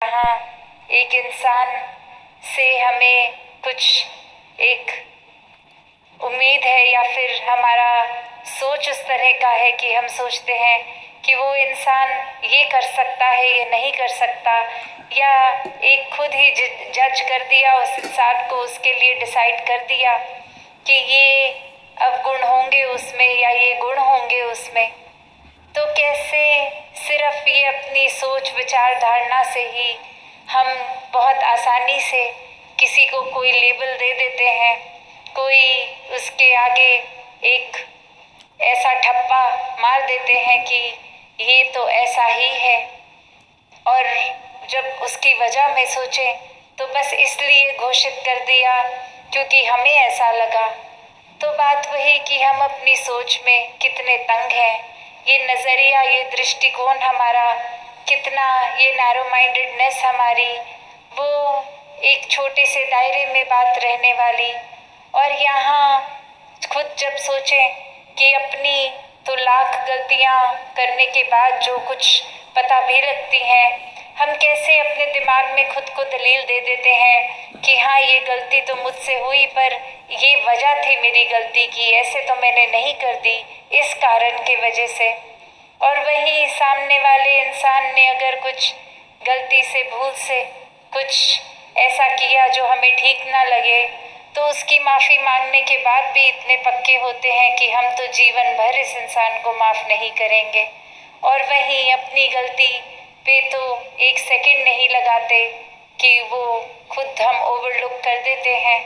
जहाँ एक इंसान से हमें कुछ एक उम्मीद है या फिर हमारा सोच उस तरह का है कि हम सोचते हैं कि वो इंसान ये कर सकता है, ये नहीं कर सकता, या एक खुद ही जज कर दिया उस इंसान को, उसके लिए डिसाइड कर दिया कि ये अवगुण होंगे उसमें या ये गुण होंगे उसमें। तो कैसे सिर्फ ये अपनी सोच विचार धारणा से ही हम बहुत आसानी से किसी को कोई लेबल दे देते हैं, कोई उसके आगे एक ऐसा ठप्पा मार देते हैं कि ये तो ऐसा ही है। और जब उसकी वजह में सोचें तो बस इसलिए घोषित कर दिया क्योंकि हमें ऐसा लगा। तो बात वही कि हम अपनी सोच में कितने तंग हैं, ये नज़रिया, ये दृष्टिकोण हमारा कितना, ये नैरो माइंडेडनेस हमारी, वो एक छोटे से दायरे में बात रहने वाली। और यहाँ खुद जब सोचें कि अपनी तो लाख गलतियाँ करने के बाद जो कुछ पता भी लगती हैं, हम कैसे अपने दिमाग में खुद को दलील दे देते हैं कि हाँ ये गलती तो मुझसे हुई, पर ये वजह थी मेरी गलती की, ऐसे तो मैंने नहीं कर दी इस कारण के वजह से। और वहीं सामने वाले इंसान ने अगर कुछ गलती से भूल से कुछ ऐसा किया जो हमें ठीक ना लगे, तो उसकी माफ़ी मांगने के बाद भी इतने पक्के होते हैं कि हम तो जीवन भर इस इंसान को माफ़ नहीं करेंगे। और वहीं अपनी गलती पे तो एक सेकंड नहीं लगाते कि वो खुद हम ओवरलुक कर देते हैं,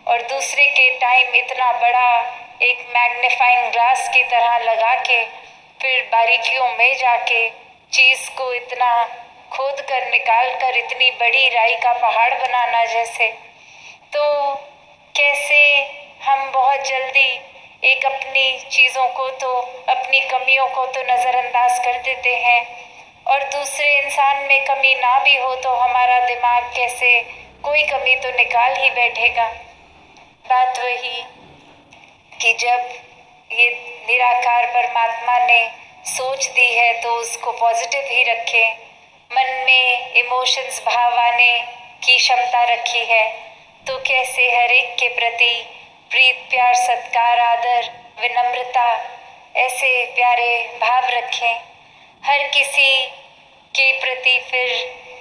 और दूसरे के टाइम इतना बड़ा एक मैग्नीफाइंग ग्लास की तरह लगा के फिर बारीकियों में जाके चीज़ को इतना खोद कर निकाल कर इतनी बड़ी राई का पहाड़ बनाना जैसे। तो कैसे हम बहुत जल्दी एक अपनी चीज़ों को तो, अपनी कमियों को तो नज़रअंदाज कर देते हैं, और दूसरे इंसान में कमी ना भी हो तो हमारा दिमाग कैसे कोई कमी तो निकाल ही बैठेगा। बात वही कि जब ये निराकार परमात्मा ने सोच दी है तो उसको पॉजिटिव ही रखें, मन में इमोशंस भाव आने की क्षमता रखी है, तो कैसे हर एक के प्रति प्रीत प्यार सत्कार आदर विनम्रता ऐसे प्यारे भाव रखें। हर किसी के प्रति फिर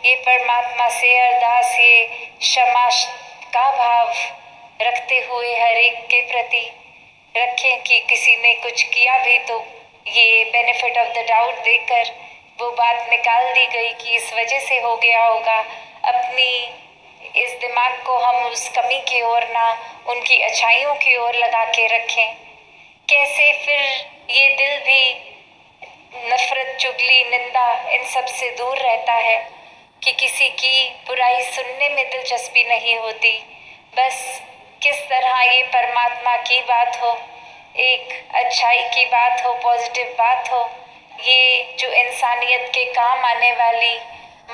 ये परमात्मा से अरदास, ये क्षमा का भाव रखते हुए हर एक के प्रति रखें कि किसी ने कुछ किया भी तो ये बेनिफिट ऑफ द डाउट देकर वो बात निकाल दी गई कि इस वजह से हो गया होगा। अपनी इस दिमाग को हम उस कमी की ओर ना उनकी अच्छाइयों की ओर लगा के रखें। कैसे फिर ये दिल भी नफरत चुगली निंदा इन सब से दूर रहता है कि किसी की बुराई सुनने में दिलचस्पी नहीं होती, बस किस तरह ये परमात्मा की बात हो, एक अच्छाई की बात हो, पॉजिटिव बात हो, ये जो इंसानियत के काम आने वाली